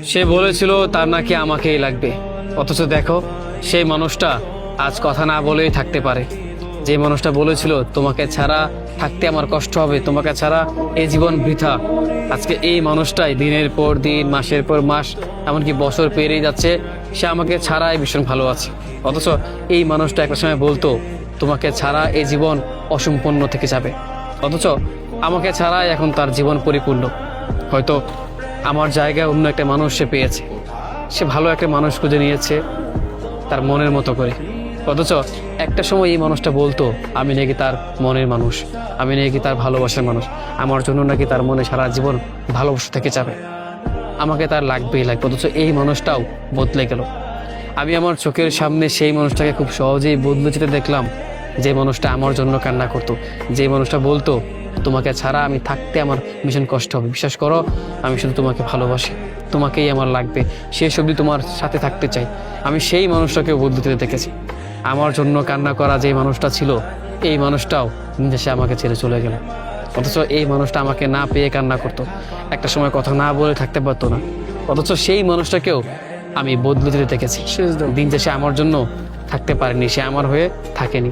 সে বলেছিল তার নাকি আমাকেই লাগবে, অথচ দেখো সেই মানুষটা আজ কথা না বলেই থাকতে পারে। যে মানুষটা বলেছিল তোমাকে ছাড়া থাকতে আমার কষ্ট হবে, তোমাকে ছাড়া এই জীবন বৃথা, আজকে এই মানুষটাই দিনের পর দিন, মাসের পর মাস, এমনকি বছর পেরিয়ে যাচ্ছে, সে আমাকে ছাড়াই ভীষণ ভালো আছে। অথচ এই মানুষটা একটা সময় বলতো তোমাকে ছাড়া এই জীবন অসম্পূর্ণ থেকে যাবে, অথচ আমাকে ছাড়াই এখন তার জীবন পরিপূর্ণ। হয়তো আমার জায়গায় অন্য একটা মানুষ সে পেয়েছে, সে ভালো একটা মানুষ খুঁজে নিয়েছে তার মনের মতো করে। অথচ একটা সময় এই মানুষটা বলতো আমি নাকি তার মনের মানুষ, আমি নাকি তার ভালোবাসার মানুষ, আমার জন্য নাকি তার মনে সারা জীবন ভালোবাসা থেকে যাবে, আমাকে তার লাগবেই লাগবে। অথচ এই মানুষটাও বদলে গেল। আমি আমার চোখের সামনে সেই মানুষটাকে খুব সহজেই বদলে যেতে দেখলাম, যে মানুষটা আমার জন্য কান্না করতো, যে মানুষটা বলতো তোমাকে ছাড়া আমি থাকতে আমার ভীষণ কষ্ট হবে, বিশ্বাস করো আমি শুধু তোমাকে ভালোবাসি, তোমাকেই আমার লাগবে, শেষ অবধি তোমার সাথে থাকতে চাই। আমি সেই মানুষটাকেও বদলে যেতে দেখেছি। আমার জন্য কান্না করা যে মানুষটা ছিল, এই মানুষটাও সে আমাকে ছেড়ে চলে গেল। অথচ এই মানুষটা আমাকে না পেয়ে কান্না করতো, একটা সময় কথা না বলে থাকতে পারতো না, অথচ সেই মানুষটাকেও আমি বদলে যেতে দেখেছি। দিন শেষে আমার জন্য থাকতে পারেনি, সে আমার হয়ে থাকেনি।